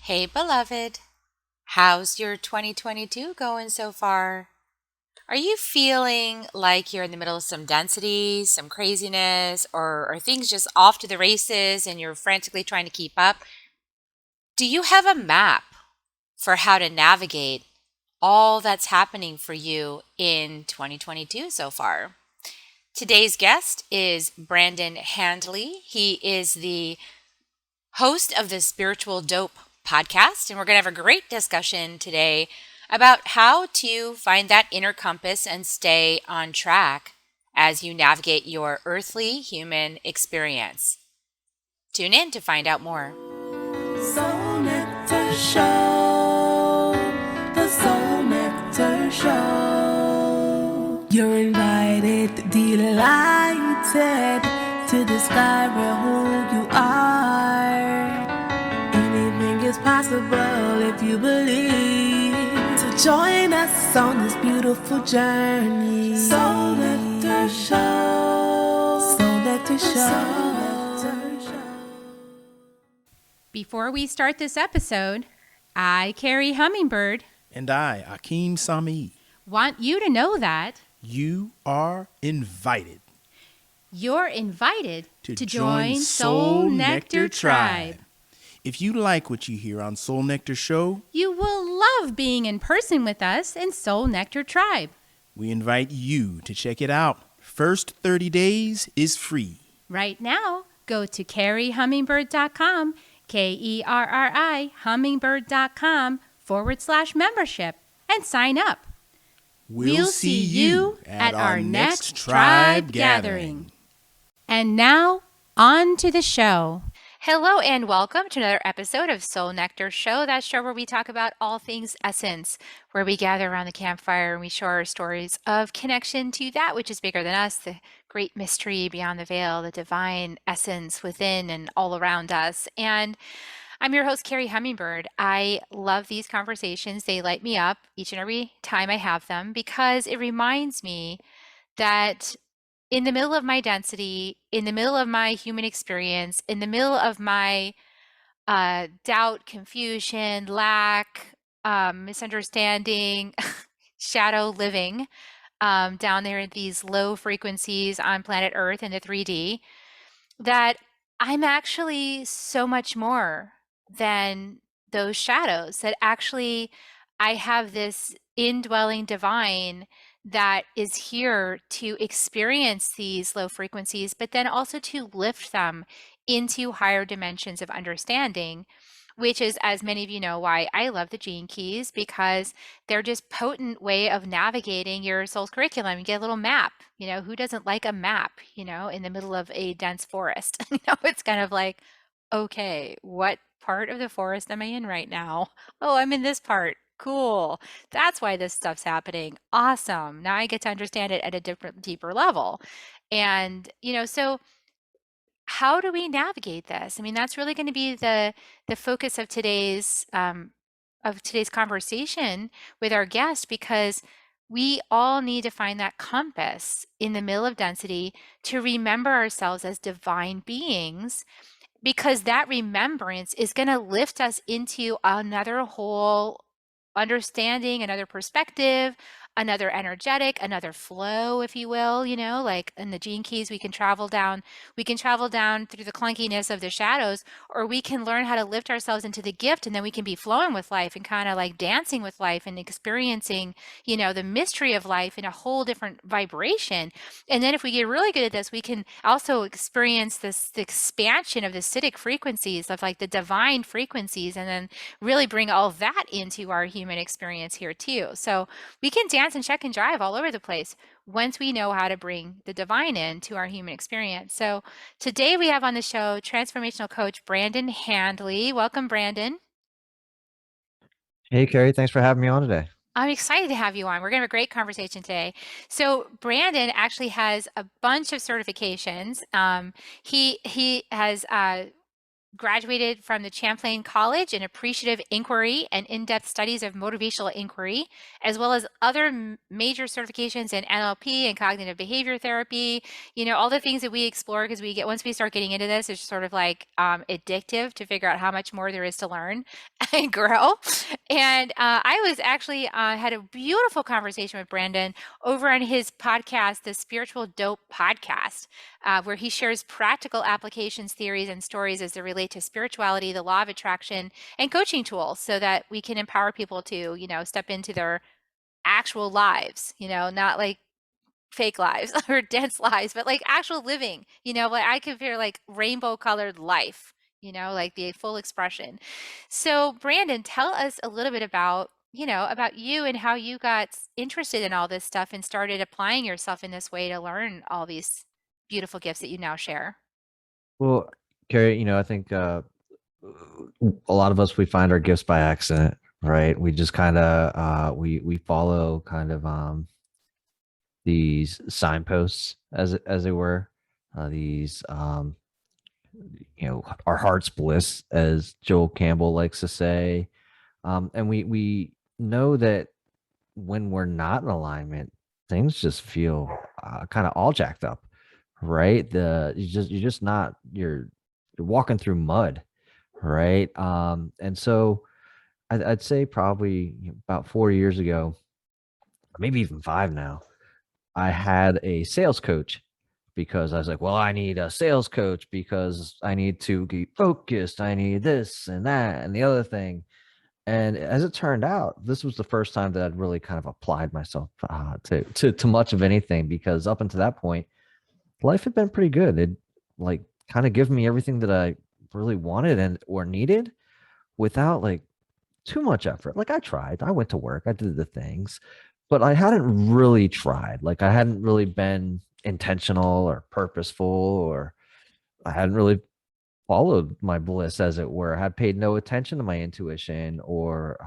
Hey, beloved. How's your 2022 going so far? Are you feeling like you're in the middle of some density, some craziness, or are things just off to the races and you're frantically trying to keep up? Do you have a map for how to navigate all that's happening for you in 2022 so far? Today's guest is Brandon Handley. He is the host of the Spiritual Dope podcast, and we're going to have a great discussion today about how to find that inner compass and stay on track as you navigate your earthly human experience. Tune in to find out more. Soul Nectar Show, the Soul Nectar Show. You're invited, delighted to discover who you are. Anything is possible if you believe. So join us on this beautiful journey. Soul Nectar Show, Soul Nectar Show. Before we start this episode, I, Carrie Hummingbird, And I, Akeem Sami. want you to know that You are invited you're invited to join Soul Nectar Tribe. If you like what you hear on Soul Nectar Show, You will love being in person with us in Soul Nectar Tribe. we invite you to check it out. First 30 days is free. Right now, go to carriehummingbird.com, KERRI, hummingbird.com/membership, and sign up. We'll see you at our next tribe gathering. And now, on to the show. Hello and welcome to another episode of Soul Nectar Show, that show where we talk about all things essence, where we gather around the campfire and we share our stories of connection to that which is bigger than us, the great mystery beyond the veil, the divine essence within and all around us. And I'm your host, Carrie Hummingbird. I love these conversations. They light me up each and every time I have them because it reminds me that in the middle of my density, in the middle of my human experience, in the middle of my doubt, confusion, lack, misunderstanding, shadow living down there in these low frequencies on planet Earth in the 3D, that I'm actually so much more than those shadows, that actually I have this indwelling divine that is here to experience these low frequencies, but then also to lift them into higher dimensions of understanding, which is, as many of you know, why I love the Gene Keys, because they're just potent way of navigating your soul's curriculum. You get a little map, who doesn't like a map, in the middle of a dense forest? It's kind of like, okay, what part of the forest am I in right now? Oh, I'm in this part. Cool. That's why this stuff's happening. Awesome. Now I get to understand it at a different, deeper level. And, so how do we navigate this? I mean, that's really going to be the focus of today's conversation with our guest, because we all need to find that compass in the middle of density to remember ourselves as divine beings, because that remembrance is going to lift us into another whole understanding, another perspective, another energetic, another flow, if you will, like in the Gene Keys, we can travel down through the clunkiness of the shadows, or we can learn how to lift ourselves into the gift, and then we can be flowing with life and kind of like dancing with life and experiencing, the mystery of life in a whole different vibration. And then if we get really good at this, we can also experience the expansion of the acidic frequencies, of like the divine frequencies, and then really bring all that into our human experience here too. So we can dance and check and drive all over the place once we know how to bring the divine into our human experience. So today we have on the show Transformational Coach Brandon Handley. Welcome, Brandon. Hey, Carrie, thanks for having me on today. I'm excited to have you on. We're going to have a great conversation today. So Brandon actually has a bunch of certifications. He has graduated from the Champlain College in Appreciative Inquiry and in-depth studies of motivational inquiry, as well as other major certifications in NLP and cognitive behavior therapy. All the things that we explore, because once we start getting into this, it's sort of like addictive to figure out how much more there is to learn and grow. And I was actually had a beautiful conversation with Brandon over on his podcast, the Spiritual Dope Podcast, where he shares practical applications, theories, and stories as they relate to spirituality, the law of attraction, and coaching tools so that we can empower people to, step into their actual lives, not like fake lives or dense lives, but like actual living, what I compare like rainbow colored life, like the full expression. So, Brandon, tell us a little bit about you and how you got interested in all this stuff and started applying yourself in this way to learn all these beautiful gifts that you now share. Well, Carrie, I think a lot of us we find our gifts by accident, right? We just kind of we follow kind of these signposts as they were, these our heart's bliss, as Joel Campbell likes to say, and we know that when we're not in alignment, things just feel kind of all jacked up, right? You're just not you're walking through mud, right? And so I'd say probably about 4 years ago, maybe even 5 now, I had a sales coach because I was like, well, I need a sales coach because I need to get focused. I need this and that and the other thing. And as it turned out, this was the first time that I'd really kind of applied myself to much of anything, because up until that point, life had been pretty good. It like kind of given me everything that I really wanted and or needed without like too much effort. Like I tried, I went to work, I did the things, but I hadn't really tried. Like I hadn't really been intentional or purposeful, or I hadn't really followed my bliss, as it were. I had paid no attention to my intuition or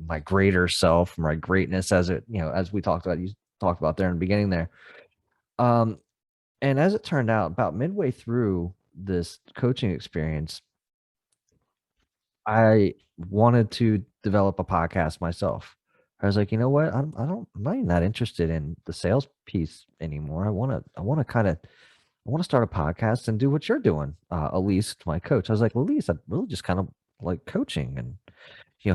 my greater self, my greatness, as we talked about, you talked about there in the beginning there. Um, and as it turned out, about midway through this coaching experience, I wanted to develop a podcast myself. I was like, you know what? I'm not even that interested in the sales piece anymore. I want to start a podcast and do what you're doing. Elise, my coach. I was like, Elise, I really just kind of like coaching, and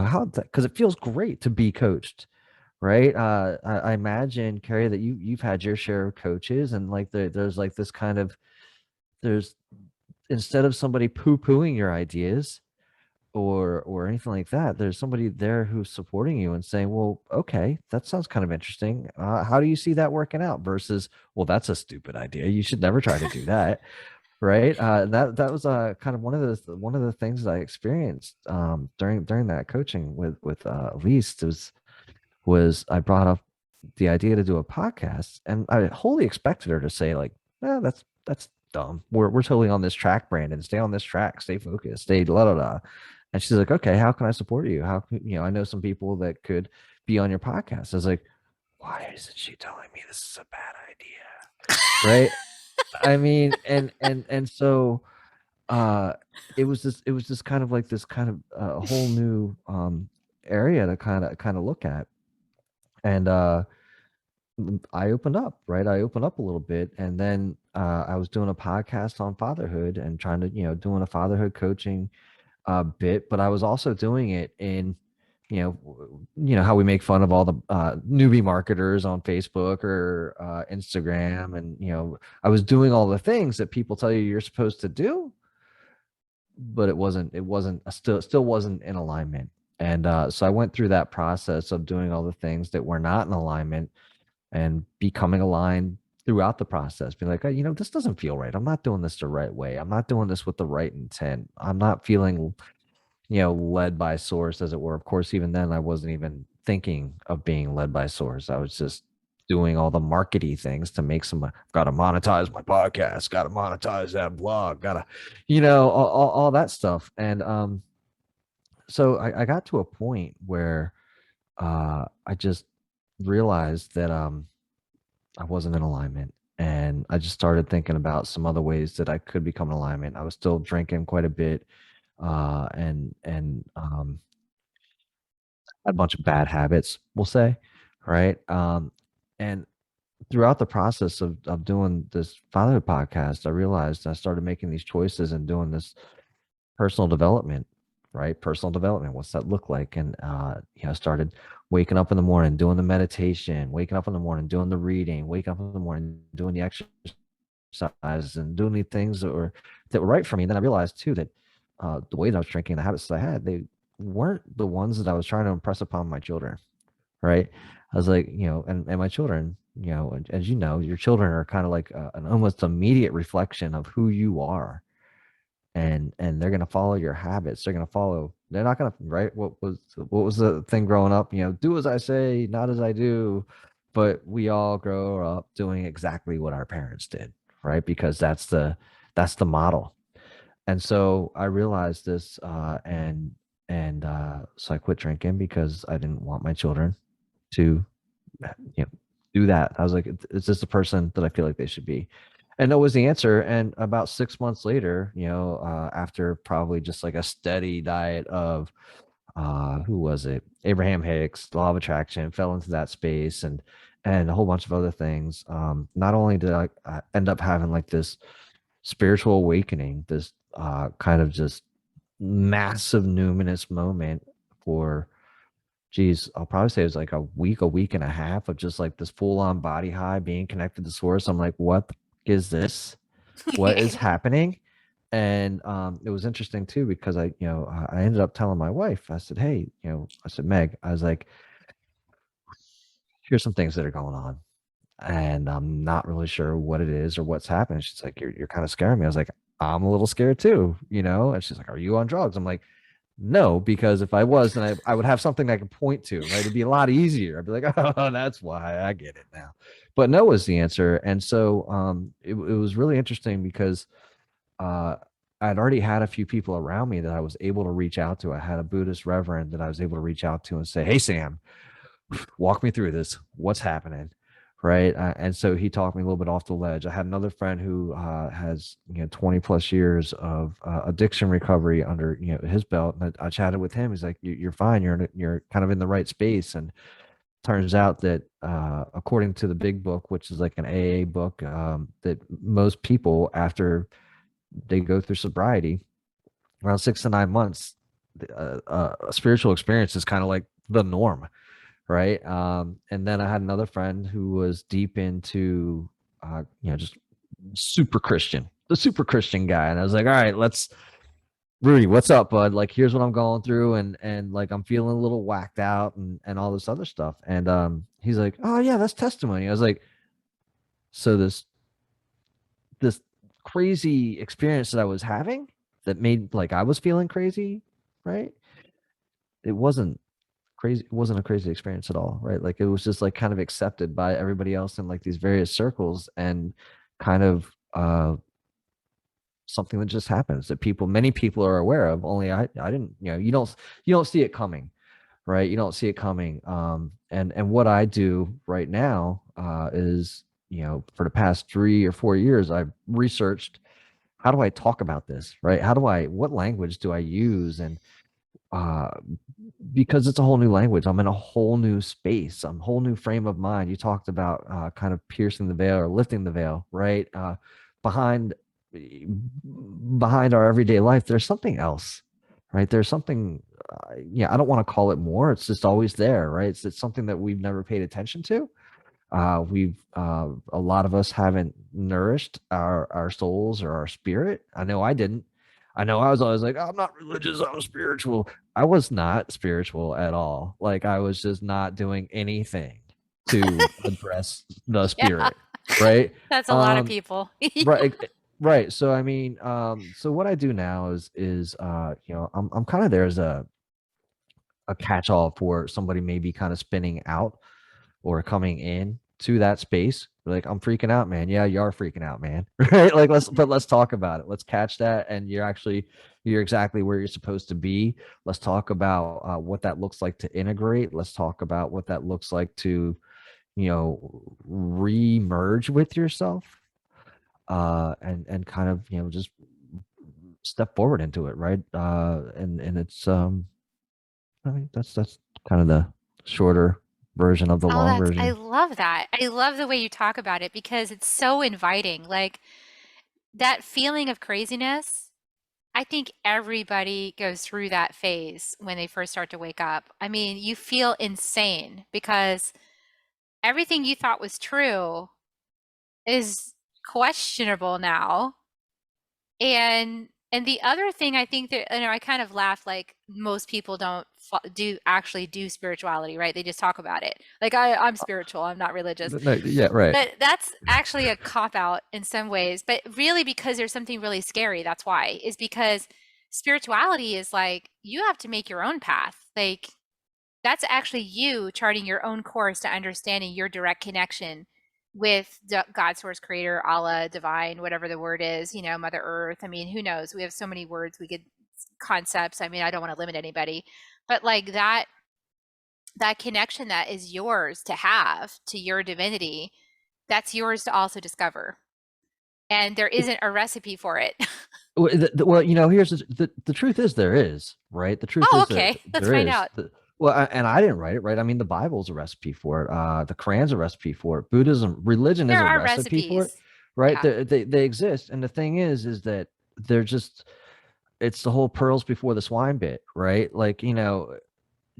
how that, because it feels great to be coached, right? I imagine, Carrie, that you've had your share of coaches, and like there's like this kind of there's instead of somebody poo-pooing your ideas or anything like that, there's somebody there who's supporting you and saying, well, okay, that sounds kind of interesting. How do you see that working out? Versus, well, that's a stupid idea, you should never try to do that. Right. That was kind of one of the things that I experienced during that coaching with Elise was I brought up the idea to do a podcast, and I wholly expected her to say like, that's dumb. We're totally on this track, Brandon. Stay on this track. Stay focused. Stay la la la. And she's like, okay, how can I support you? How can, I know some people that could be on your podcast. I was like, why isn't she telling me this is a bad idea? Right. I mean, and so it was this kind of like this kind of a whole new area to kind of look at. And I opened up, right? I opened up a little bit, and then I was doing a podcast on fatherhood and trying to, doing a fatherhood coaching bit, but I was also doing it in, how we make fun of all the newbie marketers on Facebook or Instagram, and I was doing all the things that people tell you you're supposed to do, but it wasn't still wasn't in alignment. And so I went through that process of doing all the things that were not in alignment and becoming aligned throughout the process, being like, oh, this doesn't feel right. I'm not doing this the right way. I'm not doing this with the right intent. I'm not feeling, led by source, as it were. Of course, even then I wasn't even thinking of being led by source. I was just doing all the markety things to make some, got to monetize my podcast, got to monetize that blog, got to, all that stuff. And so I got to a point where I just realized that I wasn't in alignment, and I just started thinking about some other ways that I could become in alignment. I was still drinking quite a bit. and had a bunch of bad habits, we'll say, right? And throughout the process of doing this fatherhood podcast, I realized I started making these choices and doing this personal development, right? Personal development. What's that look like? And I started waking up in the morning, doing the meditation, waking up in the morning, doing the reading, waking up in the morning, doing the exercise, and doing the things that were right for me. And then I realized too that the way that I was drinking, the habits that I had, they weren't the ones that I was trying to impress upon my children, right? I was like, and my children, as you know, your children are kind of like an almost immediate reflection of who you are, and they're going to follow your habits. They're not going to, right? What was the thing growing up? Do as I say, not as I do. But we all grow up doing exactly what our parents did, right? Because that's the model. And so I realized this, and so I quit drinking because I didn't want my children to you know do that. I was like, is this the person that I feel like they should be? And that was the answer. And about 6 months later, after probably just like a steady diet of who was it? Abraham Hicks, law of attraction, fell into that space, and a whole bunch of other things. Not only did I end up having like this spiritual awakening, this kind of just massive numinous moment for, geez, I'll probably say it was like a week and a half of just like this full on body high, being connected to source. I'm like, what is this? What is happening? And it was interesting too, because I ended up telling my wife. I said, hey, I said, Meg, I was like, here's some things that are going on, and I'm not really sure what it is or what's happening. She's like, you're kind of scaring me. I was like, I'm a little scared too, and she's like, are you on drugs? I'm like, no, because if I was, then I would have something I could point to, right? It'd be a lot easier. I'd be like, oh, that's why, I get it now. But no was the answer. And so it was really interesting because uh, I'd already had a few people around me that I was able to reach out to. I had a Buddhist reverend that I was able to reach out to and say, hey, Sam, walk me through this. What's happening? Right. And so he talked me a little bit off the ledge. I had another friend who has 20 plus years of addiction recovery under his belt, and I chatted with him. He's like, you're fine. You're kind of in the right space. And turns out that according to the big book, which is like an AA book, that most people, after they go through sobriety, around 6 to 9 months, a spiritual experience is kind of like the norm, right? And then I had another friend who was deep into, just the super Christian guy, and I was like, all right, Rudy, what's up, bud? Like, here's what I'm going through, and like I'm feeling a little whacked out, and all this other stuff. And he's like, oh yeah, that's testimony. I was like, so this crazy experience that I was having that made like I was feeling crazy, right? It wasn't crazy. It wasn't a crazy experience at all, right? Like it was just like kind of accepted by everybody else in like these various circles, and kind of something that just happens that many people are aware of. Only I didn't. You don't see it coming, right? You don't see it coming. And what I do right now is, for the past 3 or 4 years, I've researched, how do I talk about this, right? What language do I use? And uh, because it's a whole new language, I'm in a whole new space, a whole new frame of mind. You talked about kind of piercing the veil or lifting the veil, right? Behind behind our everyday life, there's something else, right? There's something, I don't want to call it more. It's just always there, right? It's something that we've never paid attention to. A lot of us haven't nourished our souls or our spirit. I know I didn't. I know I was always like, I'm not religious, I'm spiritual. I was not spiritual at all. Like I was just not doing anything to address the spirit, right? That's a lot of people. Right, right. So I mean, so what I do now is I'm kind of there as a catch-all for somebody maybe kind of spinning out or coming in to that space. Like, I'm freaking out, man. Yeah, you are freaking out, man. Right? Like, let's talk about it. Let's catch that. And you're exactly where you're supposed to be. Let's talk about what that looks like to integrate. Let's talk about what that looks like to, re-merge with yourself. And kind of, just step forward into it, right? And it's I mean that's kind of the shorter version of the Oh, long I version. love that. I love the way you talk about it because it's so inviting. Like that feeling of craziness, I think everybody goes through that phase when they first start to wake up. I mean, you feel insane because everything you thought was true is questionable now. And the other thing I think that, I kind of laugh, like most people don't actually do spirituality, right? They just talk about it. Like I'm spiritual, I'm not religious. No, yeah, right. But that's actually a cop out in some ways. But really, because there's something really scary, that's why, is because spirituality is like you have to make your own path. Like that's actually you charting your own course to understanding your direct connection with God, source, creator, Allah, divine, whatever the word is, Mother Earth. I mean, who knows? We have so many words, we get concepts. I mean, I don't want to limit anybody, but like that connection that is yours to have to your divinity, that's yours to also discover. And there isn't a recipe for it. Well, here's the truth is there is, right? The truth Oh, is okay. Let's there find is. out. And I didn't write it, right? I mean, the Bible's a recipe for it. The Quran's a recipe for it. Buddhism, religion is There a are recipe for it, recipes. right? Yeah. They exist. And the thing is that they're just, it's the whole pearls before the swine bit, right? Like,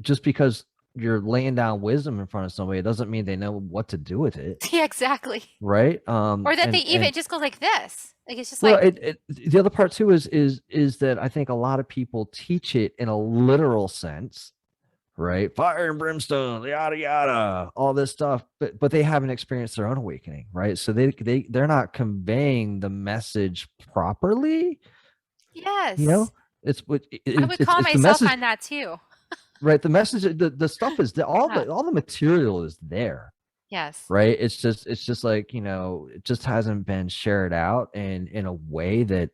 just because you're laying down wisdom in front of somebody, it doesn't mean they know what to do with it, Yeah, exactly. right? Or that they even And just go like this. Like it's just well, like, the other part too is that I think a lot of people teach it in a literal sense, right? Fire and brimstone, yada yada, all this stuff, but they haven't experienced their own awakening, right? So they're not conveying the message properly. yes. It's I would call it's the myself message, on that too. right? The message, the stuff is Yeah. all the material is there, Yes. right? It's just like, it just hasn't been shared out in a way that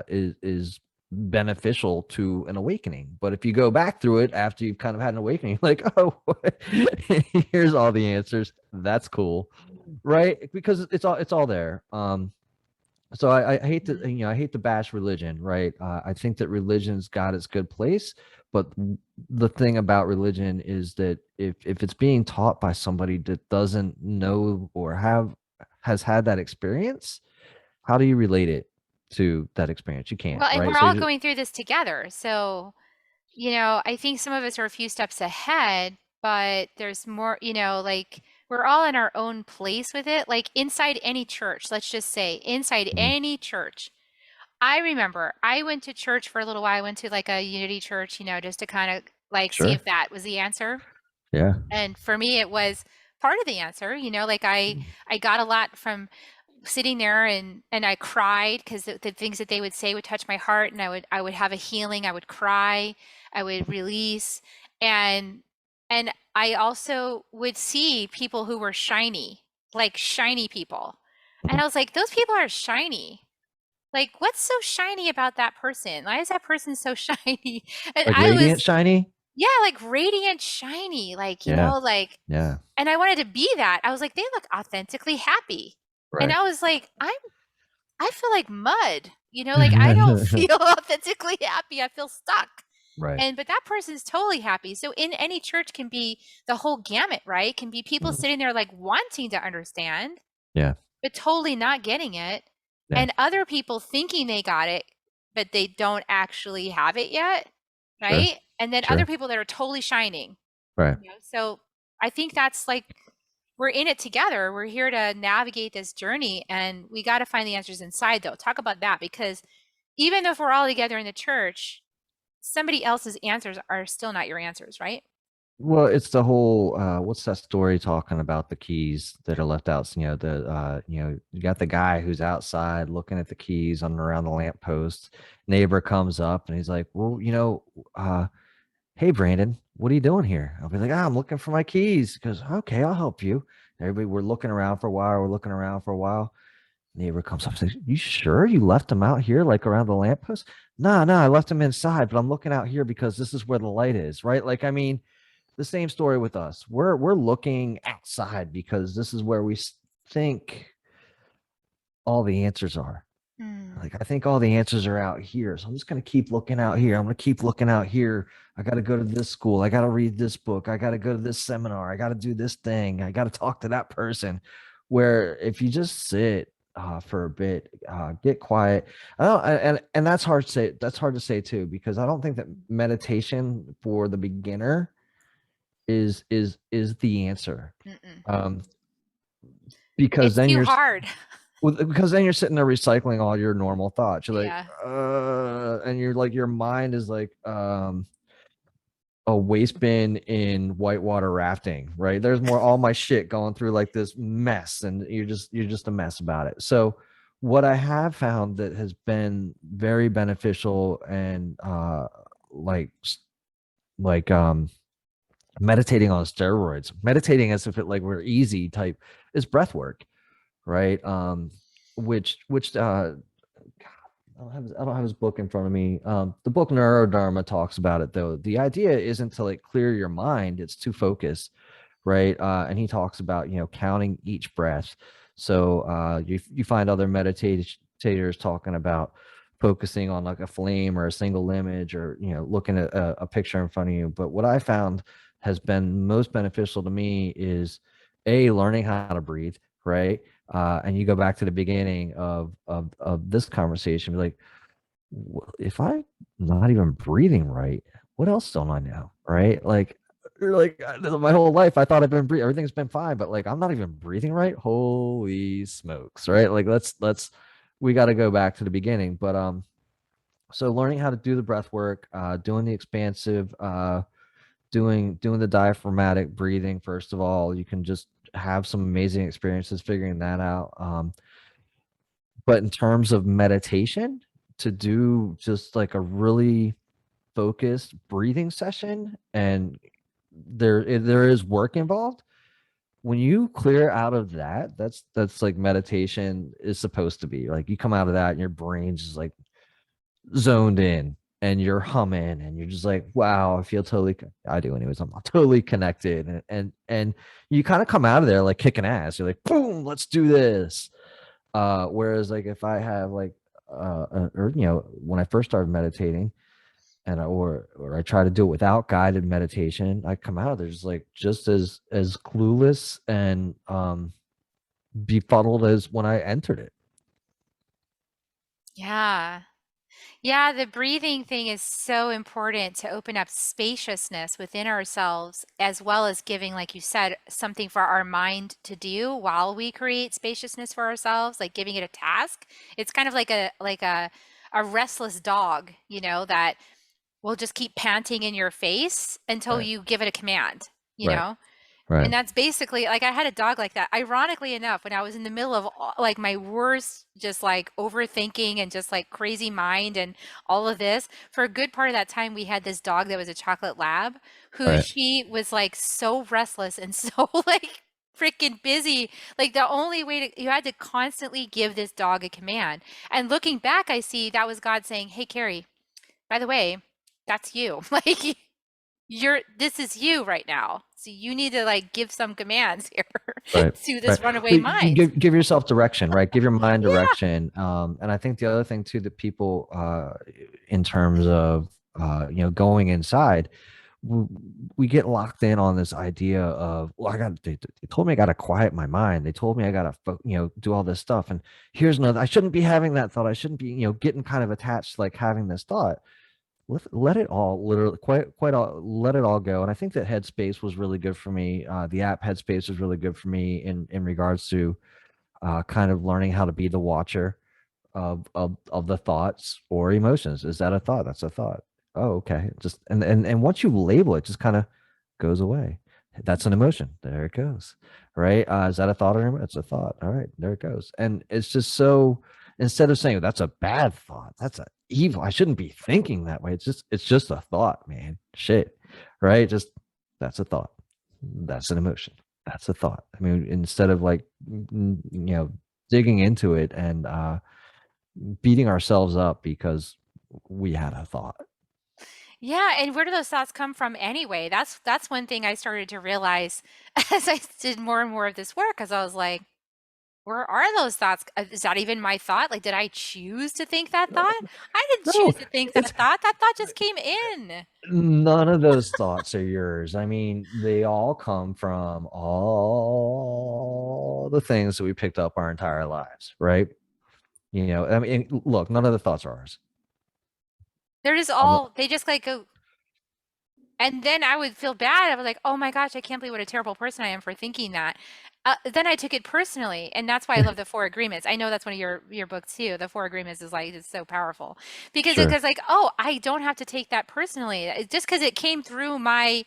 is beneficial to an awakening. But if you go back through it after you've kind of had an awakening, like, oh, here's all the answers. That's cool, right? Because it's all there. So I hate to, I hate to bash religion, right? I think that religion's got its good place, but the thing about religion is that if it's being taught by somebody that doesn't know or has had that experience, how do you relate it to that experience? You can't, Well, and right? we're So all going through this together. So, I think some of us are a few steps ahead, but there's more, like we're all in our own place with it. Like inside any church, let's just say inside Mhm. any church. I remember I went to church for a little while. I went to like a unity church, just to kind of like see Sure. if that was the answer. Yeah. And for me, it was part of the answer, like I got a lot from sitting there and I cried because the things that they would say would touch my heart and I would have a healing. I would cry, I would release, and and I also would see people who were shiny, like shiny people. And Mhm. I was like, those people are shiny. Like, what's so shiny about that person? Why is that person so shiny? And Like I radiant was, shiny. yeah, like radiant shiny, like, Yeah. like, Yeah. and I wanted to be that. I was like, they look authentically happy. And Right. I was like, I feel like mud, like I don't feel authentically happy. I feel stuck. Right. But that person's totally happy. So in any church can be the whole gamut, right? Can be people Mhm. sitting there like wanting to understand, Yeah. but totally not getting it. Yeah. And other people thinking they got it, but they don't actually have it yet, Sure. right? And then other Sure. people that are totally shining. Right. So I think that's like we're in it together. We're here to navigate this journey and we got to find the answers inside though. Talk about that because even if we're all together in the church, somebody else's answers are still not your answers, right? Well, it's the whole what's that story talking about the keys that are left out? You got the guy who's outside looking at the keys on around the lamppost. Neighbor comes up and he's like, "Well, hey Brandon, what are you doing here?" I'll be like, "I'm looking for my keys." He goes, "Okay, I'll help you." Everybody, we're looking around for a while. We're looking around for a while. Neighbor comes up and says, "You sure you left them out here, like around the lamppost?" No, no, I left them inside, but I'm looking out here because this is where the light is, right? Like, I mean, the same story with us. We're looking outside because this is where we think all the answers are. Mm. Like, I think all the answers are out here. So I'm just going to keep looking out here. I'm going to keep looking out here. I got to go to this school. I got to read this book. I got to go to this seminar. I got to do this thing. I got to talk to that person. Where if you just sit for a bit, get quiet. I don't, and that's hard to say. That's hard to say too, because I don't think that meditation for the beginner is the answer. Mm-mm. Um, because It's then too you're hard. well, because then you're sitting there recycling all your normal thoughts. You're like, Yeah. and you're like, your mind is like a waste bin in whitewater rafting, right? There's more all my shit going through like this mess, and you're just a mess about it. So what I have found that has been very beneficial and like like meditating on steroids, meditating as if it like were easy type, is breath work, right? Which I don't have his book in front of me. The book Neurodharma talks about it though. The idea isn't to like clear your mind; it's to focus, right? And he talks about counting each breath. So you find other meditators talking about focusing on like a flame or a single image, or looking at a picture in front of you. But what I found has been most beneficial to me is learning how to breathe, right? And you go back to the beginning of this conversation, be like, if I'm not even breathing right, what else don't I know? Right? Like my whole life, I thought I've been breathing, everything's been fine, but like I'm not even breathing right. Holy smokes! Right? Like we got to go back to the beginning. But so learning how to do the breath work, doing the expansive, doing the diaphragmatic breathing. First of all, you can just have some amazing experiences figuring that out. But in terms of meditation, to do just like a really focused breathing session, and there is work involved. When you clear out of that, that's like meditation is supposed to be. Like, you come out of that and your brain's just like zoned in, and you're humming, and you're just like, wow, I feel totally I do anyways, I'm totally connected, and you kind of come out of there like kicking ass. You're like, boom, let's do this. Whereas like if I have like or when I first started meditating, or I try to do it without guided meditation, I come out of there just as clueless and befuddled as when I entered it. Yeah. Yeah, the breathing thing is so important to open up spaciousness within ourselves, as well as giving, like you said, something for our mind to do while we create spaciousness for ourselves, like giving it a task. It's kind of like a restless dog, that will just keep panting in your face until Right. you give it a command, you Right. know? And Right. that's basically like I had a dog like that. Ironically enough, when I was in the middle of like my worst, just like overthinking and just like crazy mind and all of this, for a good part of that time, we had this dog that was a chocolate lab who Right. she was like so restless and so like freaking busy. Like the only way you had to constantly give this dog a command. And looking back, I see that was God saying, "Hey, Carrie, by the way, that's you." Like, this is you right now. So you need to like give some commands here Right. to this Right. runaway But you mind. give yourself direction, right? Give your mind Yeah. direction. And I think the other thing too that people, in terms of, going inside, w- we get locked in on this idea of, well, they told me I got to quiet my mind. They told me I got to, do all this stuff. And here's another, I shouldn't be having that thought. I shouldn't be, getting kind of attached to like having this thought. Let it all literally quite all let it all go. And I think that Headspace was really good for me. The app Headspace was really good for me in regards to kind of learning how to be the watcher of the thoughts or emotions. Is that a thought? That's a thought. Oh, okay. Just and once you label it, just kind of goes away. That's an emotion. There it goes. Right? Is that a thought or it's a thought? All right, there it goes. And it's just so, instead of saying that's a bad thought, that's a evil. I shouldn't be thinking that way. It's just a thought, man. Shit. Right? Just that's a thought. That's an emotion. That's a thought. I mean, instead of like digging into it and beating ourselves up because we had a thought. Yeah, and where do those thoughts come from anyway? That's one thing I started to realize as I did more and more of this work, because I was like, where are those thoughts? Is that even my thought? Like, did I choose to think that No, thought? I didn't choose no, to think it's that thought. That thought just came in. none of those thoughts are yours. I mean, they all come from all the things that we picked up our entire lives, right? You know, I mean, look, none of the thoughts are ours. They're just I'm not, all, they just like go. And then I would feel bad. I was like, oh my gosh, I can't believe what a terrible person I am for thinking that. Then I took it personally, and that's why I love the Four Agreements. I know that's one of your books too. The Four Agreements is like, it's so powerful because sure, like, oh, I don't have to take that personally. Just because it came through my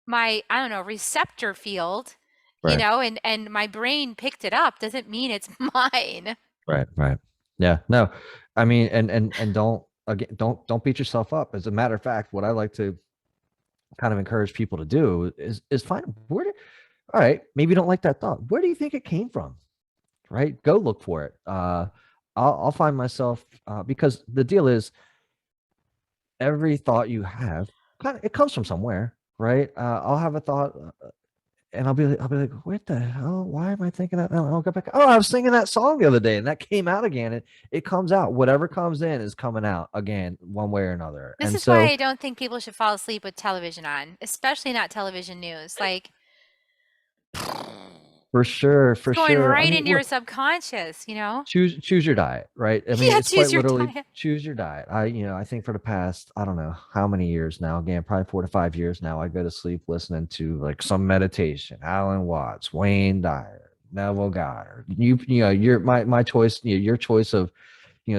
I don't know, receptor field, right, and my brain picked it up doesn't mean it's mine. right. Yeah, no, I mean, and don't again, don't beat yourself up. As a matter of fact, what I like to kind of encourage people to do is find where did, all right, maybe you don't like that thought. Where do you think it came from? Right? Go look for it. I'll find myself because the deal is every thought you have kind of it comes from somewhere, right? I'll have a thought and I'll be like, what the hell? Why am I thinking that? And I'll go back. Oh, I was singing that song the other day, and that came out again. It comes out. Whatever comes in is coming out again, one way or another. This And is why so, I don't think people should fall asleep with television on, especially not television news. Like, it's for going sure. I right mean, into your look, subconscious. choose your diet, right? I mean, Yeah, it's quite choose your literally diet. choose your diet. I think for the past, I don't know how many years now, again, probably 4 to 5 years now, I go to sleep listening to like some meditation, Alan Watts, Wayne Dyer, Neville Goddard. You know, my choice, your choice of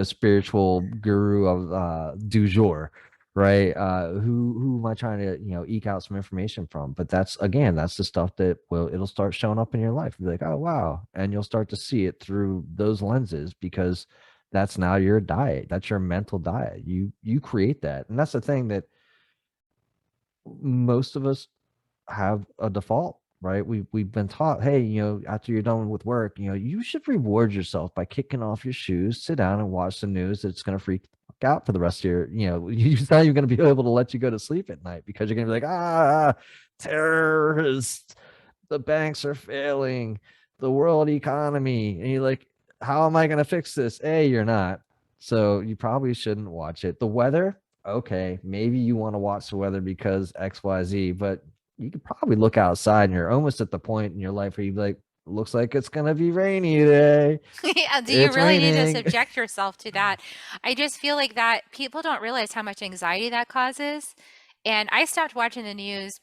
spiritual guru of du jour, right? Who am I trying to eke out some information from? But that's again, that's the stuff that it'll start showing up in your life. You'll be like, oh wow, and you'll start to see it through those lenses because that's now your diet. That's your mental diet. You create that, and that's the thing that most of us have a default, right? We've been taught, hey, after you're done with work, you should reward yourself by kicking off your shoes, sit down and watch the news that's going to freak out for the rest of your, it's not even going to be able to let you go to sleep at night because you're going to be like, terrorists, the banks are failing, the world economy. And you're like, how am I going to fix this? A, you're not. So you probably shouldn't watch it. The weather, okay, maybe you want to watch the weather because XYZ, but you could probably look outside and you're almost at the point in your life where you're like, looks like it's gonna be rainy today. Yeah, do you It's really need to raining. subject yourself to that? I just feel like that people don't realize how much anxiety that causes. And I stopped watching the news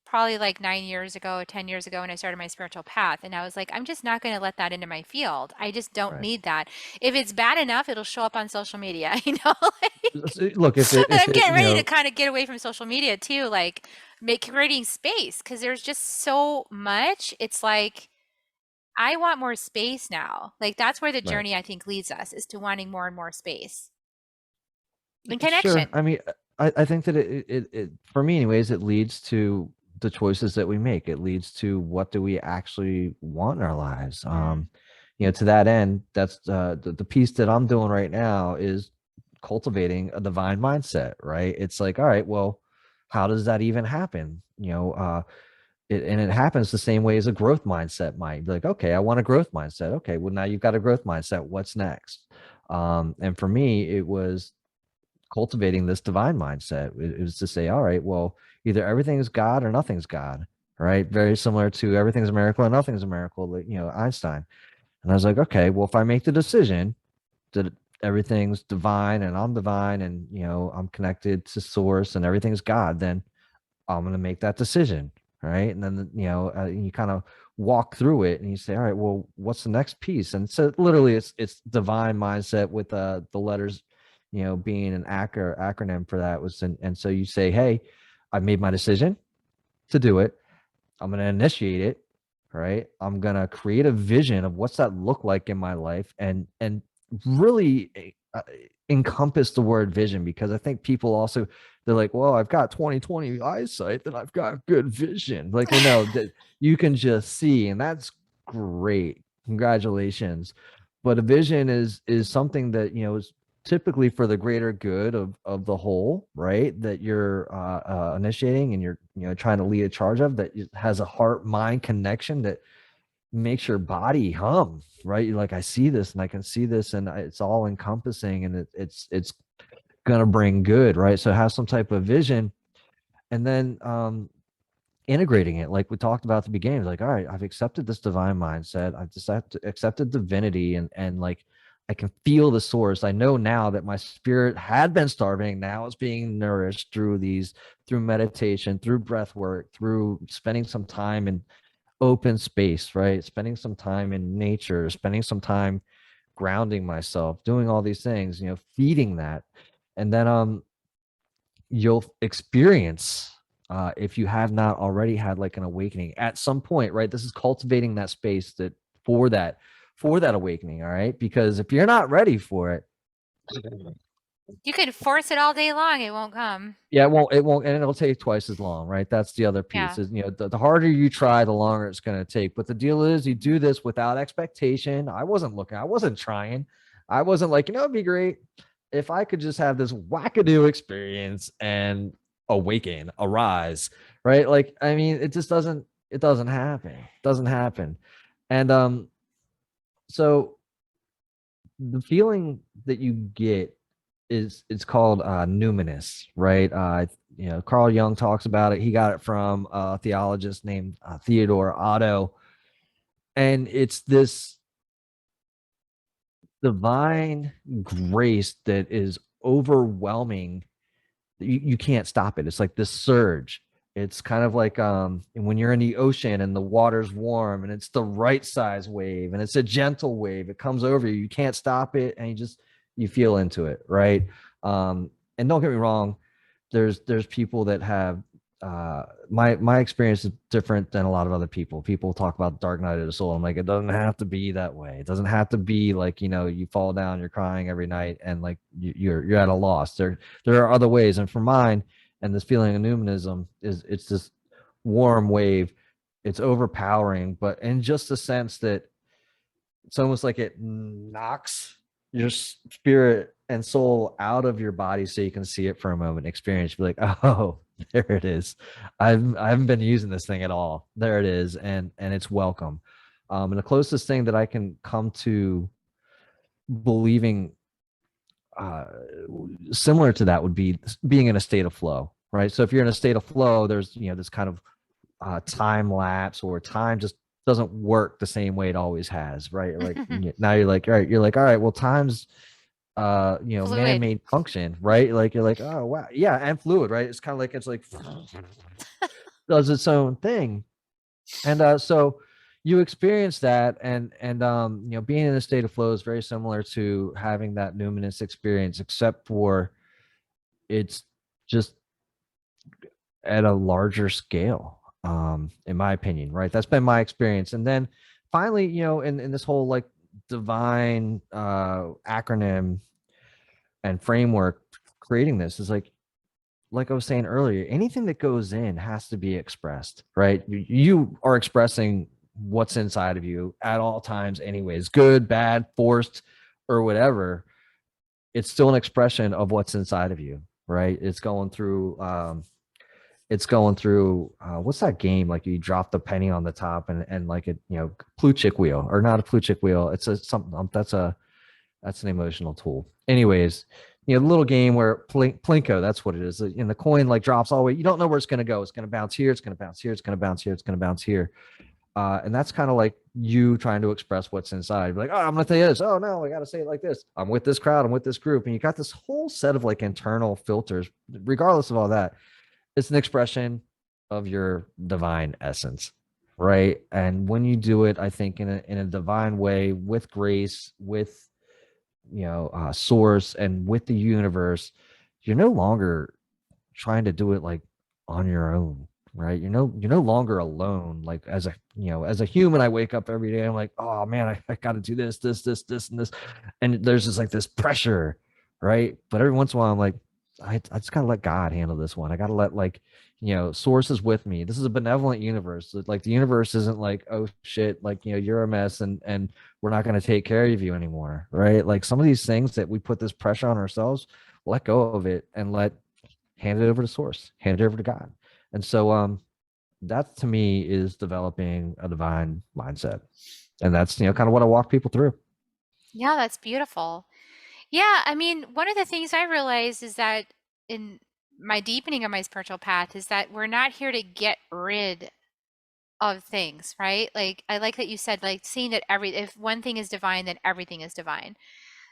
probably like 9 years ago, 10 years ago when I started my spiritual path. And I was like, I'm just not going to let that into my field. I just don't Right. need that. If it's bad enough, it'll show up on social media, like, Look, if I'm it, getting ready to kind of get away from social media too, like creating space because there's just so much. It's like, I want more space now. Like that's where the right. journey I think leads us is to wanting more and more space and Sure. connection. I mean, I think that it for me anyways, it leads to the choices that we make. It leads to what do we actually want in our lives. Mm. To that end, that's the piece that I'm doing right now is cultivating a divine mindset, right? It's like, all right, well, how does that even happen? And it happens the same way as a growth mindset might be like, okay, I want a growth mindset. Okay, well, now you've got a growth mindset. What's next? And for me, it was cultivating this divine mindset. It was to say, all right, well, either everything's God or nothing's God, right? Very similar to everything's a miracle and nothing's a miracle, like, Einstein. And I was like, okay, well, if I make the decision that everything's divine and I'm divine and, I'm connected to source and everything's God, then I'm going to make that decision. Right. And then, you kind of walk through it and you say, all right, well, what's the next piece? And so literally it's divine mindset with the letters, being an acronym for that was, and so you say, hey, I made my decision to do it. I'm going to initiate it. Right. I'm going to create a vision of what's that look like in my life and really encompass the word vision, because I think people also, they're like, well, I've got 20/20 eyesight, then I've got good vision. Like, well, no, that you can just see, and that's great. Congratulations. But a vision is something that, is typically for the greater good of the whole, right? That you're initiating and you're, trying to lead a charge of, that has a heart mind connection that makes your body hum, right? You're like, I see this and I can see this, and it's all encompassing, and it's gonna bring good, right? So have some type of vision, and then integrating it, like we talked about at the beginning, like, all right, I've accepted this divine mindset, I've just accepted divinity, and like I can feel the source. I know now that my spirit had been starving, now it's being nourished through meditation, through breath work, through spending some time in open space, right? Spending some time in nature, spending some time grounding myself, doing all these things, feeding that. And then you'll experience, if you have not already had like an awakening at some point, right? This is cultivating that space for that awakening. All right, because if you're not ready for it, You could force it all day long, it won't come. yeah, it won't, and it'll take twice as long, right? That's the other piece. Yeah. Is the harder you try, the longer it's going to take. But the deal is, you do this without expectation. I wasn't looking, I wasn't trying, I wasn't like, it'd be great if I could just have this wackadoo experience and awaken, arise, right? Like, I mean, it doesn't happen. It doesn't happen. And so the feeling that you get is, it's called numinous, right? Carl Jung talks about it. He got it from a theologist named Theodore Otto, and it's this divine grace that is overwhelming. You can't stop it. It's like this surge. It's kind of like when you're in the ocean and the water's warm, and it's the right size wave, and it's a gentle wave. It comes over you. You can't stop it, and you feel into it, right? And don't get me wrong, there's people that have my experience is different than a lot of other people. People talk about dark night of the soul. I'm like, it doesn't have to be that way. It doesn't have to be like, you fall down, you're crying every night, and like you're at a loss. There are other ways. And for mine, and this feeling of numinism, it's this warm wave. It's overpowering, but in just the sense that it's almost like it knocks your spirit and soul out of your body so you can see it for a moment, experience, be like, oh, there it is. I haven't been using this thing at all. There it is, and it's welcome. And the closest thing that I can come to believing similar to that would be being in a state of flow, right? So if you're in a state of flow, there's this kind of time lapse, or time just doesn't work the same way it always has, right? Like now you're like, all right, well, time's Fluid. man-made function, right? Like you're like, oh wow, yeah, and fluid, right? It's kind of like, it's like does its own thing. And so you experience that, and being in a state of flow is very similar to having that numinous experience, except for it's just at a larger scale, in my opinion, right? That's been my experience. And then finally, in this whole like divine acronym and framework, creating this is like I was saying earlier, anything that goes in has to be expressed, right? You are expressing what's inside of you at all times anyways, good, bad, forced, or whatever. It's still an expression of what's inside of you, right? It's going through what's that game, like you drop the penny on the top, and like it, Pluchik wheel, or not a Pluchik wheel, it's a something that's an emotional tool. Anyways, the little game where Plinko, that's what it is. And the coin like drops all the way. You don't know where it's going to go. It's going to bounce here. It's going to bounce here. It's going to bounce here. It's going to bounce here. And that's kind of like you trying to express what's inside. Like, oh, I'm going to tell you this. Oh no, I got to say it like this. I'm with this crowd. I'm with this group. And you got this whole set of like internal filters, regardless of all that. It's an expression of your divine essence. Right. And when you do it, I think in a divine way, with grace, with source, and with the universe, you're no longer trying to do it like on your own, right? You're no longer alone. Like as a human, I wake up every day, I'm like, oh man, I got to do this, and this, and there's just like this pressure, right? But every once in a while, I'm like, I just gotta let God handle this one. I gotta let source is with me. This is a benevolent universe. Like the universe isn't like, oh shit, like you're a mess, and we're not going to take care of you anymore, right? Like some of these things that we put this pressure on ourselves, let go of it and hand it over to source, hand it over to God. And so that to me is developing a divine mindset. And that's, kind of what I walk people through. Yeah, that's beautiful. Yeah, I mean, one of the things I realized is that in my deepening of my spiritual path is that we're not here to get rid of things, right? Like I like that you said, like seeing that if one thing is divine, then everything is divine.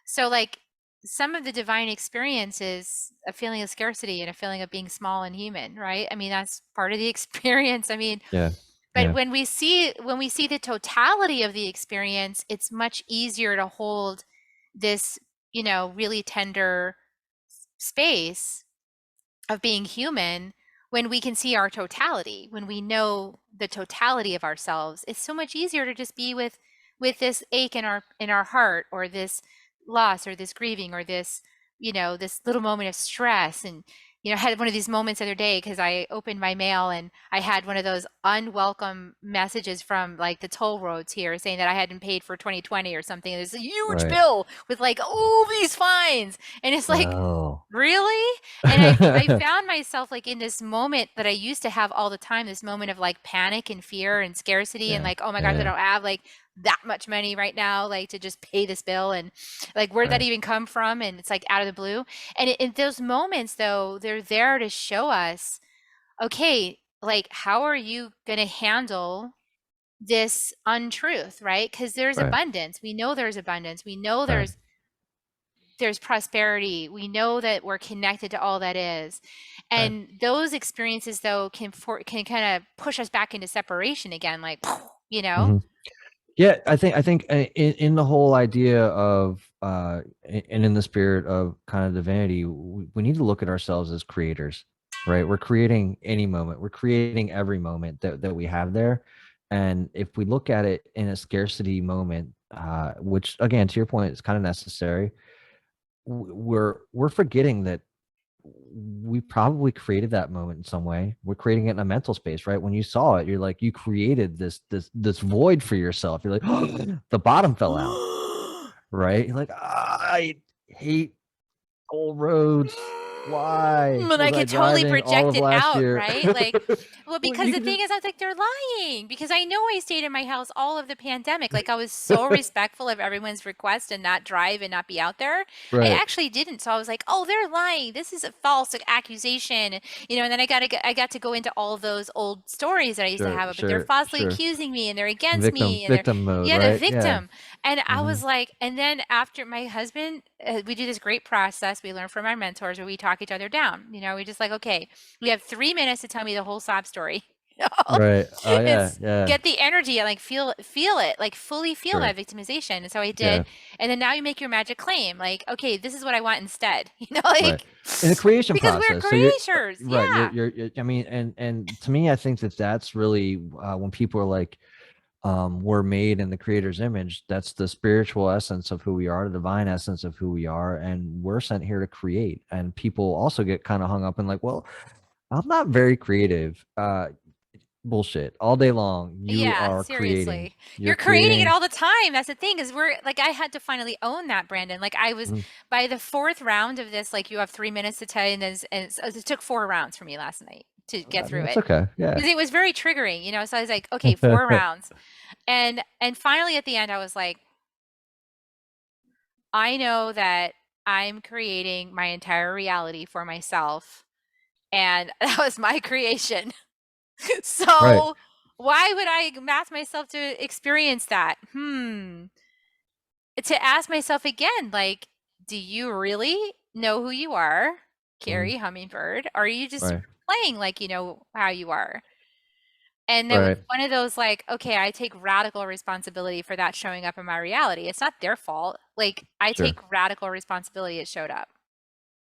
So like some of the divine experience is a feeling of scarcity and a feeling of being small and human, right? I mean, that's part of the experience. I mean, Yeah. but when we see the totality of the experience, it's much easier to hold this, really tender space of being human when we can see our totality, when we know the totality of ourselves. It's so much easier to just be with this ache in our heart, or this loss, or this grieving, or this little moment of stress. And I had one of these moments the other day because I opened my mail and I had one of those unwelcome messages from like the toll roads here saying that I hadn't paid for 2020 or something. There's a huge Right. bill with like all these fines, and it's like, Oh. really? And I found myself like in this moment that I used to have all the time, this moment of like panic and fear and scarcity and Yeah. like, oh my gosh, I Yeah. don't have like that much money right now, like to just pay this bill, and like where'd that Right. even come from? And it's like out of the blue. And in those moments though, they're there to show us, okay, like how are you going to handle this untruth, right? Because there's Right. abundance. We know there's abundance. We know Right. there's prosperity. We know that we're connected to all that is. Right. And those experiences though can kind of push us back into separation again, like, Mm-hmm. Yeah, I think in the whole idea of and in the spirit of kind of divinity, we need to look at ourselves as creators, right? We're creating any moment. We're creating every moment that we have there. And if we look at it in a scarcity moment, which again, to your point, is kind of necessary, we're forgetting that we probably created that moment in some way. We're creating it in a mental space, right? When you saw it, you're like, you created this void for yourself. You're like, oh, the bottom fell out, right? You're like, I hate old roads. Why And I was I could totally driving all project of it last out, year? right? Like, well, Well, because you the could thing is, I was like, they're lying because I know I stayed in my house all of the pandemic. Like, I was so respectful of everyone's request and not drive and not be out there. I right, actually didn't. So I was like, oh, they're lying. This is a false accusation, And then I got to go into all those old stories that I used to sure, have, but they're sure, falsely sure. accusing me and they're against Victim, me and they're victim mode, yeah, the right? Yeah. victim. And I Hmm. was like, and then after my husband, we do this great process. We learn from our mentors where we talk each other down. We just like, okay, we have 3 minutes to tell me the whole sob story. You know? Right. Oh And yeah, yeah. get the energy and like feel it, like fully feel Sure. that victimization. And so I Yeah. did. And then now you make your magic claim, like, okay, this is what I want instead. Right. Like In the creation because we're process. So you're creators. right. Yeah. I mean, and to me, I think that's really when people are like, we're made in the creator's image. That's the spiritual essence of who we are, the divine essence of who we are. And we're sent here to create. And people also get kind of hung up in like, well, I'm not very creative. Bullshit. All day long, you Yeah, are creating. seriously. You're You're creating it creating. all the time. That's the thing is we're like I had to finally own that, Brandon. Like I was Mm, by the fourth round of this, like you have 3 minutes to tell, and it took 4 rounds for me last night to get I mean, through that's it okay. Yeah. because it was very triggering, So I was like, okay, 4 rounds, and finally at the end, I was like, I know that I'm creating my entire reality for myself, and that was my creation. Right. So why would I mask myself to experience that? To ask myself again, like, do you really know who you are, Mm, Carrie Hummingbird? Or are you just right. playing like you know how you are? And it was Right. one of those like, okay, I take radical responsibility for that showing up in my reality. It's not their fault. Like, I Sure. take radical responsibility it showed up.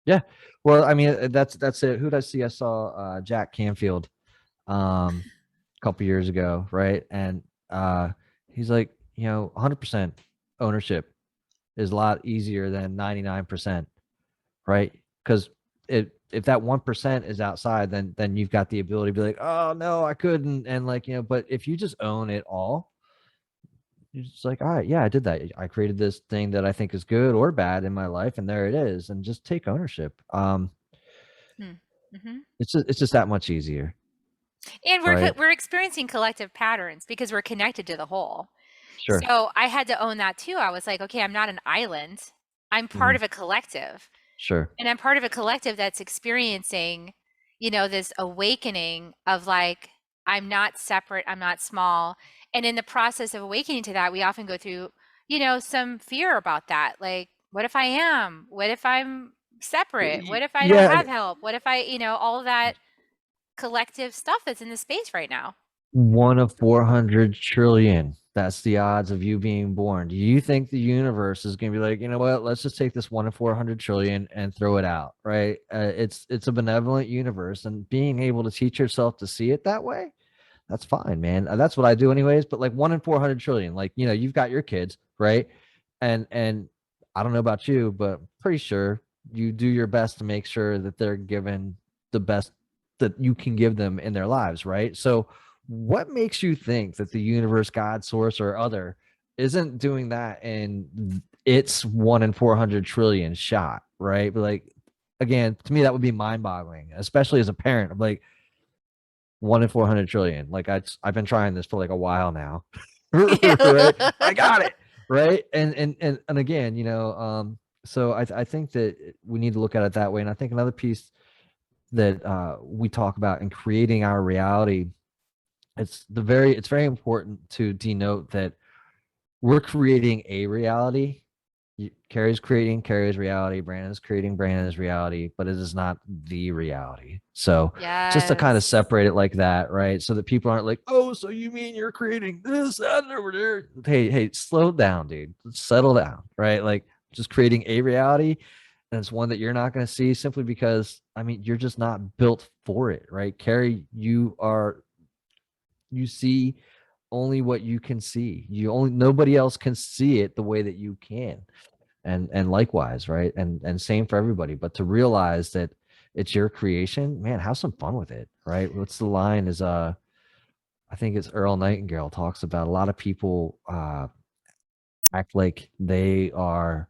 Yeah. Well, I mean, that's it. Who did I see? I saw Jack Canfield a couple years ago, right? And he's like, 100% ownership is a lot easier than 99%, right? Because if that 1% is outside, then you've got the ability to be like, oh no, I couldn't, and like but if you just own it all, you're just like, all right, yeah, I did that. I created this thing that I think is good or bad in my life, and there it is, and just take ownership. Hmm. Hmm. It's just that much easier. And right? we're experiencing collective patterns because we're connected to the whole. Sure. So I had to own that too. I was like, okay, I'm not an island. I'm part Hmm. of a collective. Sure. And I'm part of a collective that's experiencing, this awakening of like, I'm not separate, I'm not small. And in the process of awakening to that, we often go through, some fear about that. Like, what if I am? What if I'm separate? What if I don't Yeah. have help? What if I, all of that collective stuff that's in the space right now? One of 400 trillion. That's the odds of you being born. Do you think the universe is going to be like, you know what? Let's just take this 1 in 400 trillion and throw it out, right? It's a benevolent universe, and being able to teach yourself to see it that way, that's fine, man. That's what I do, anyways. But like 1 in 400 trillion, like you've got your kids, right? And I don't know about you, but I'm pretty sure you do your best to make sure that they're given the best that you can give them in their lives, right? So what makes you think that the universe, God, source, or other isn't doing that in its 1 in 400 trillion shot, right? But like, again, to me, that would be mind boggling, especially as a parent. I'm like, 1 in 400 trillion. Like I've been trying this for like a while now, right? I got it, right? And again, so I think that we need to look at it that way. And I think another piece that we talk about in creating our reality, it's very important to denote that we're creating a reality. Carrie's creating Carrie's reality. Brandon's creating Brandon's reality, but it is not the reality. So just to kind of Yes. separate it like that, right? So that people aren't like, oh, so you mean you're creating this, that, and over there? Hey, slow down, dude. Settle down, right? Like just creating a reality, and it's one that you're not going to see simply because, I mean, you're just not built for it, right? Carrie, you see only what you can see. Nobody else can see it the way that you can. And likewise, right? And same for everybody. But to realize that it's your creation, man, have some fun with it, right? What's the line is I think it's Earl Nightingale talks about a lot of people act like they are,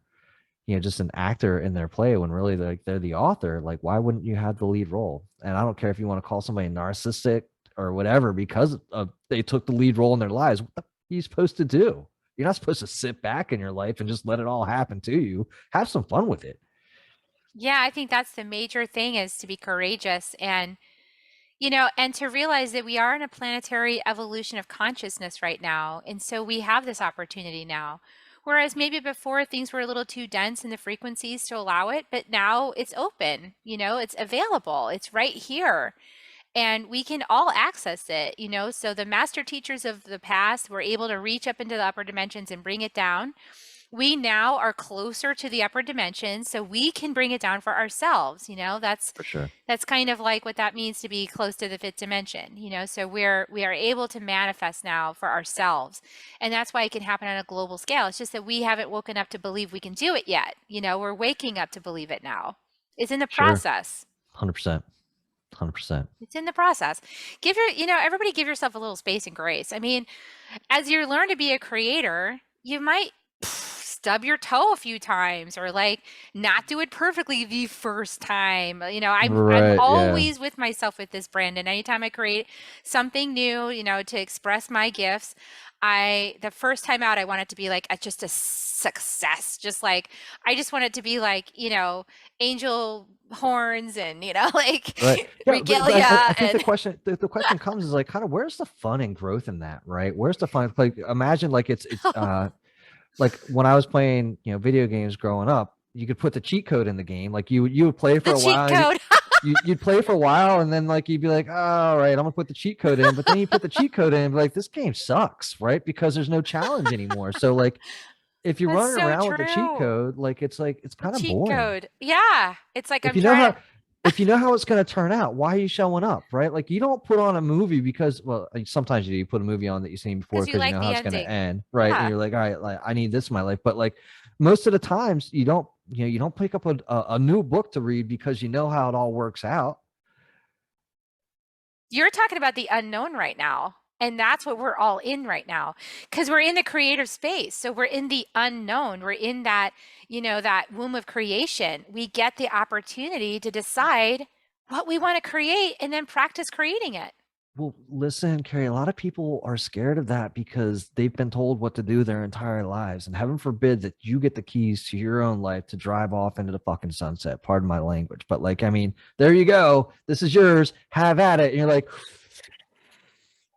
just an actor in their play when really they're the author. Like, why wouldn't you have the lead role? And I don't care if you want to call somebody narcissistic or whatever, because they took the lead role in their lives. What are you supposed to do? You're not supposed to sit back in your life and just let it all happen to you. Have some fun with it. Yeah, I think that's the major thing is to be courageous and and to realize that we are in a planetary evolution of consciousness right now. And so we have this opportunity now. Whereas maybe before things were a little too dense in the frequencies to allow it, but now it's open, it's available, it's right here. And we can all access it, So the master teachers of the past were able to reach up into the upper dimensions and bring it down. We now are closer to the upper dimensions, so we can bring it down for ourselves. That's For sure. that's kind of like what that means to be close to the fifth dimension. So we are able to manifest now for ourselves, and that's why it can happen on a global scale. It's just that we haven't woken up to believe we can do it yet. We're waking up to believe it now. It's in the Sure. process. 100%. 100%. It's in the process. Everybody give yourself a little space and grace. I mean, as you learn to be a creator, you might stub your toe a few times or like not do it perfectly the first time. I'm Right. Yeah. always with myself with this, Brandon. Anytime I create something new, to express my gifts, the first time out I want it to be like just a success. Just like I just want it to be like, angel horns and like Right. Yeah. But I regalia think and the question comes is like, kind of, where's the fun and growth in that, right? Where's the fun? Like, imagine like it's like when I was playing, video games growing up, you could put the cheat code in the game. Like you would play for the a cheat while. code. You'd play for a while, and then like you'd be like, oh, all right, I'm gonna put the cheat code in. But then you put the cheat code in, and be like, this game sucks, right? Because there's no challenge anymore. So like, if you're That's running so around with the cheat true. code, like it's The kind of cheat boring. code. Yeah. It's like If I'm you know trying how to if you know how it's going to turn out, why are you showing up, right? Like you don't put on a movie because, well, sometimes you put a movie on that you've seen before because you because you like know how the it's going to ending. end, right? And Yeah. you're like, all right, like I need this in my life. But like most of the times, you don't pick up a new book to read because you know how it all works out. You're talking about the unknown right now. And that's what we're all in right now because we're in the creative space. So we're in the unknown. We're in that, that womb of creation. We get the opportunity to decide what we want to create and then practice creating it. Well, listen, Carrie, a lot of people are scared of that because they've been told what to do their entire lives. And heaven forbid that you get the keys to your own life to drive off into the fucking sunset. Pardon my language. But like, I mean, there you go. This is yours. Have at it. And you're like,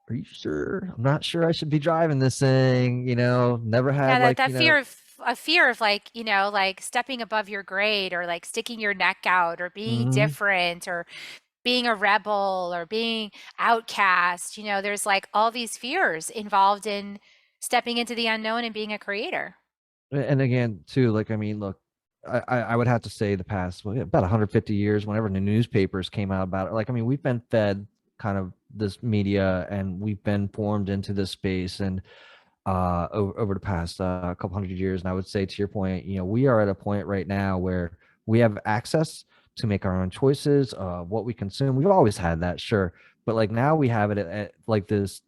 are you sure? I'm not sure I should be driving this thing. Never Yeah, had that like, that fear of a fear of like, like stepping above your grade or like sticking your neck out or being mhm. different or being a rebel or being outcast. There's like all these fears involved in stepping into the unknown and being a creator. And again, too, like, I mean, look, I would have to say the past about 150 years, whenever the newspapers came out about it, like, I mean, we've been fed kind of this media and we've been formed into this space and over the past couple hundred years. And I would say to your point, we are at a point right now where we have access to make our own choices, what we consume. We've always had that, sure. But like now we have it at like this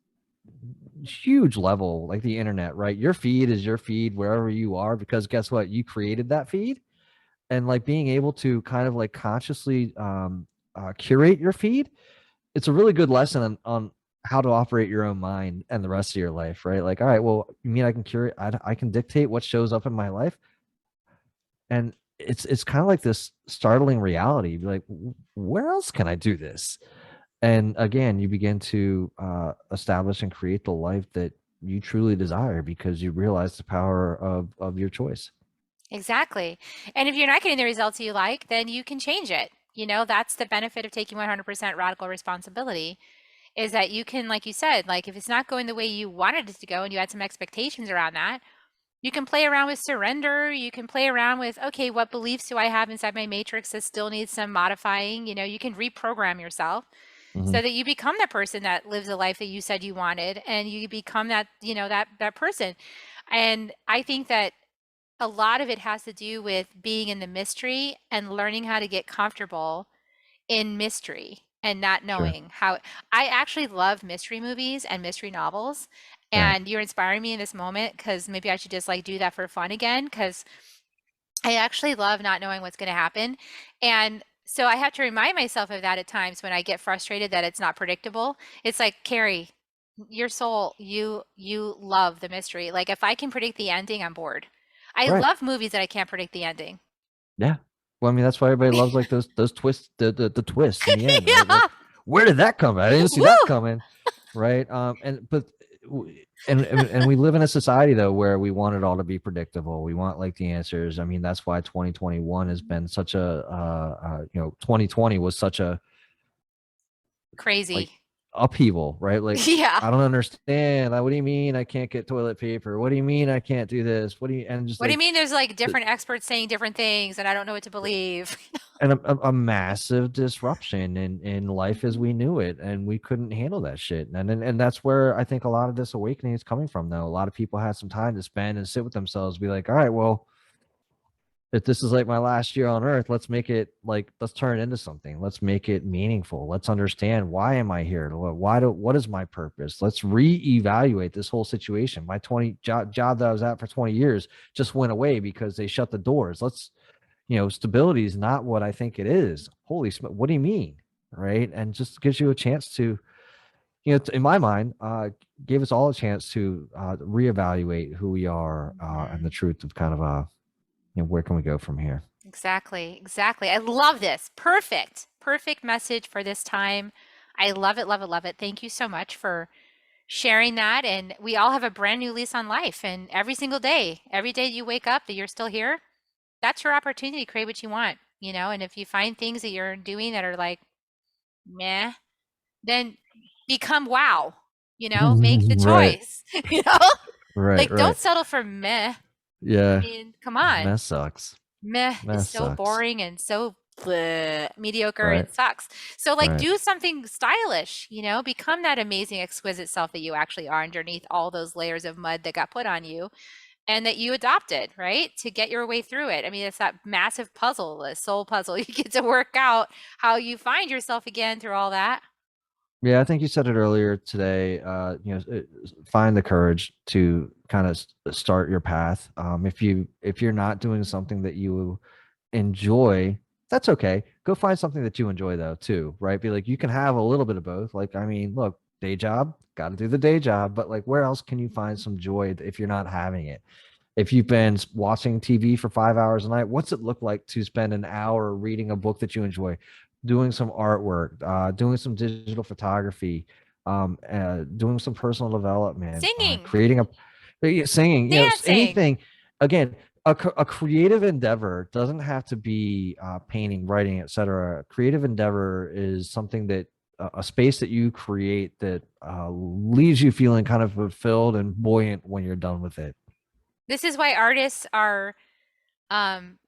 huge level, like the internet, right? Your feed is your feed wherever you are, because guess what? You created that feed. And like being able to kind of like consciously curate your feed, it's a really good lesson on how to operate your own mind and the rest of your life, right? Like, all right, well, you mean I can curate, I can dictate what shows up in my life. And it's kind of like this startling reality. Be like, where else can I do this? And again, you begin to establish and create the life that you truly desire because you realize the power of your choice. Exactly. And if you're not getting the results you like, then you can change it. That's the benefit of taking 100% radical responsibility is that you can, like you said, like if it's not going the way you wanted it to go and you had some expectations around that, you can play around with surrender. You can play around with, okay, what beliefs do I have inside my matrix that still needs some modifying? You can reprogram yourself Mm-hmm. so that you become the person that lives the life that you said you wanted and you become that, that person. And I think that a lot of it has to do with being in the mystery and learning how to get comfortable in mystery and not Sure. knowing how. I actually love mystery movies and mystery novels, Right. and you're inspiring me in this moment because maybe I should just like do that for fun again because I actually love not knowing what's going to happen. And so I have to remind myself of that at times when I get frustrated that it's not predictable. It's like, Carrie, your soul, you love the mystery. Like if I can predict the ending, I'm bored. I Right. love movies that I can't predict the ending. Yeah. Well, I mean, that's why everybody loves like those twists, the twists in the end, right? Like, Yeah. where did that come? I didn't see that Woo! coming, right? And we live in a society though where we want it all to be predictable. We want like the answers. I mean, that's why 2021 has been such a 2020 was such a like Crazy. upheaval, right? Like, Yeah. I don't understand. Like, what do you mean I can't get toilet paper? What do you mean I can't do this? What do you and just What do you like mean there's like the, different experts saying different things and I don't know what to believe? and a massive disruption in life as we knew it, and we couldn't handle that shit. And that's where I think a lot of this awakening is coming from. Though a lot of people had some time to spend and sit with themselves, be like, all right, well, if this is like my last year on earth, let's make it like, let's turn it into something. Let's make it meaningful. Let's understand, why am I here? What is my purpose? Let's reevaluate this whole situation. My 20 job that I was at for 20 years just went away because they shut the doors. Stability is not what I think it is. Holy smoke. What do you mean? Right. And just gives you a chance to, in my mind, gave us all a chance to reevaluate who we are and the truth of kind of, where can we go from here? Exactly. Exactly. I love this. Perfect. Perfect message for this time. I love it, love it, love it. Thank you so much for sharing that. And we all have a brand new lease on life. And every day you wake up that you're still here, that's your opportunity to create what you want, And if you find things that you're doing that are like, meh, then become wow, make the Right. choice, you know? Right. Like, don't Right. settle for meh. I Yeah. mean, come on. Mess sucks. Meh is Mess so sucks. boring and so bleh, mediocre Right. and sucks. So, like, Right. do something stylish, become that amazing, exquisite self that you actually are underneath all those layers of mud that got put on you and that you adopted, right? To get your way through it. I mean, it's that massive puzzle, the soul puzzle. You get to work out how you find yourself again through all that. Yeah, I think you said it earlier today. Find the courage to kind of start your path. If you're not doing something that you enjoy, that's okay. Go find something that you enjoy though, too, right? Be like, you can have a little bit of both. Like, I mean, look, day job, got to do the day job, but like, where else can you find some joy if you're not having it? If you've been watching TV for 5 hours a night, what's it look like to spend an hour reading a book that you enjoy, doing some artwork, doing some digital photography, doing some personal development, Singing, creating singing, dancing. anything. Again, a creative endeavor doesn't have to be painting, writing, etc. Creative endeavor is something that a space that you create that leaves you feeling kind of fulfilled and buoyant when you're done with it. This is why artists are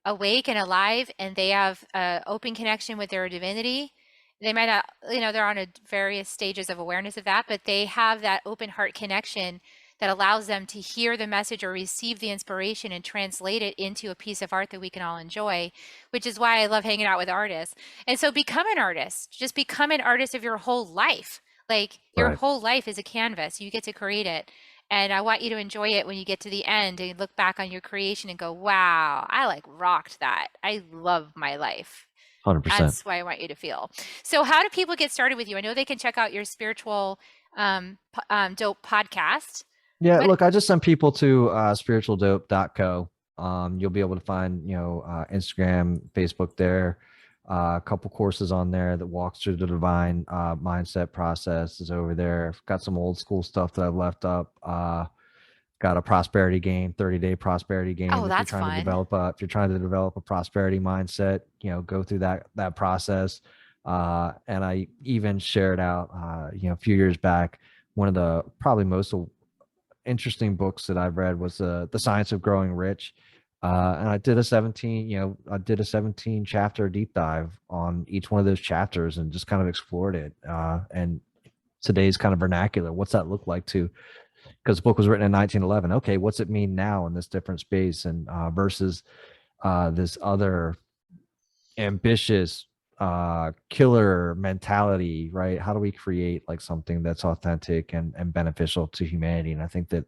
awake and alive, and they have an open connection with their divinity. They might not, they're on various stages of awareness of that, but they have that open heart connection that allows them to hear the message or receive the inspiration and translate it into a piece of art that we can all enjoy, which is why I love hanging out with artists. And so become an artist. Just become an artist of your whole life. Like your Right. whole life is a canvas. You get to create it. And I want you to enjoy it when you get to the end and look back on your creation and go, wow, I like rocked that. I love my life. 100%. That's why I want you to feel. So how do people get started with you? I know they can check out your spiritual dope podcast. Yeah, look, I just send people to spiritualdope.co. You'll be able to find, Instagram, Facebook there. A couple courses on there that walks through the divine mindset process is over there. Got some old school stuff that I've left up. Got a prosperity game, 30-day prosperity game. Oh, If that's you're trying fun. if you're trying to develop a prosperity mindset, go through that process. And I even shared out, a few years back, one of the probably most interesting books that I've read was The Science of Growing Rich. And I did a 17 chapter deep dive on each one of those chapters and just kind of explored it. And today's kind of vernacular, what's that look like because the book was written in 1911. Okay, what's it mean now in this different space and versus this other ambitious killer mentality, right? How do we create like something that's authentic and beneficial to humanity? And I think that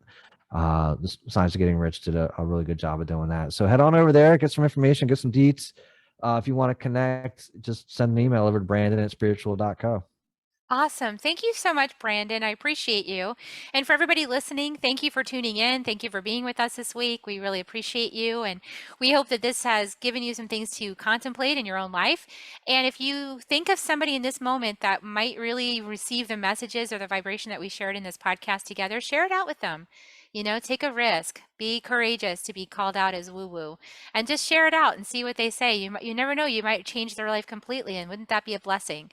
the Science of Getting Rich did a really good job of doing that. So head on over there, get some information, get some deets. If you want to connect, just send an email over to Brandon@spiritual.co. Awesome. Thank you so much, Brandon. I appreciate you. And for everybody listening, thank you for tuning in. Thank you for being with us this week. We really appreciate you. And we hope that this has given you some things to contemplate in your own life. And if you think of somebody in this moment that might really receive the messages or the vibration that we shared in this podcast together, share it out with them. Take a risk, be courageous to be called out as woo-woo, and just share it out and see what they say. You never know, you might change their life completely. And wouldn't that be a blessing?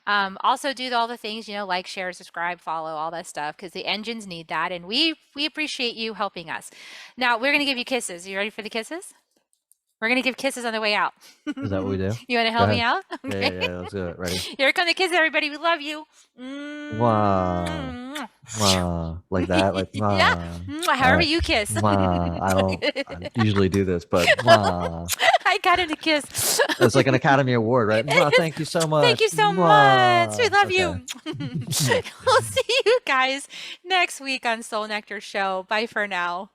Also do all the things, like, share, subscribe, follow, all that stuff, because the engines need that. And we appreciate you helping us. Now we're going to give you kisses. You ready for the kisses? We're going to give kisses on the way out. Is that what we do? You want to help me ahead. out? Okay. Yeah, let's do it. Ready? Here come the kisses, everybody. We love you. Wow. Wow. Like that? Like, wow. Yeah. However you kiss. Wow. I don't usually do this, but wow. I got him to kiss. It's like an Academy Award, right? Wow, thank you so much. Thank you so much. We love you. We'll see you guys next week on Soul Nectar Show. Bye for now.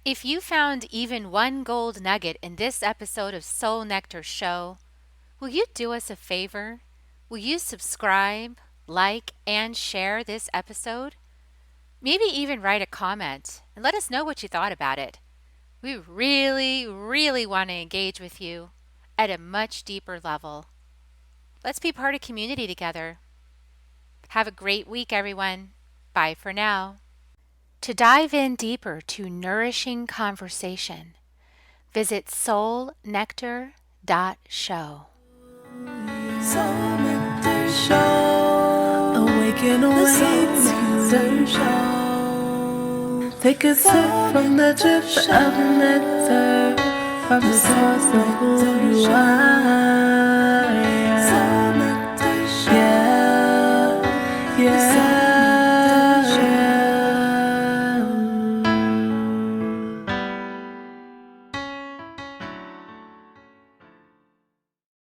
If you found even one gold nugget in this episode of Soul Nectar Show, will you do us a favor? Will you subscribe, like, and share this episode? Maybe even write a comment and let us know what you thought about it. We really, really want to engage with you at a much deeper level. Let's be part of community together. Have a great week, everyone. Bye for now. To dive in deeper to nourishing conversation, visit soulnectar.show. Soul Nectar Show. Awaken away to show. Take a sip from the drip of nectar from the source of who you are. Soul Nectar Show. Yeah, yeah.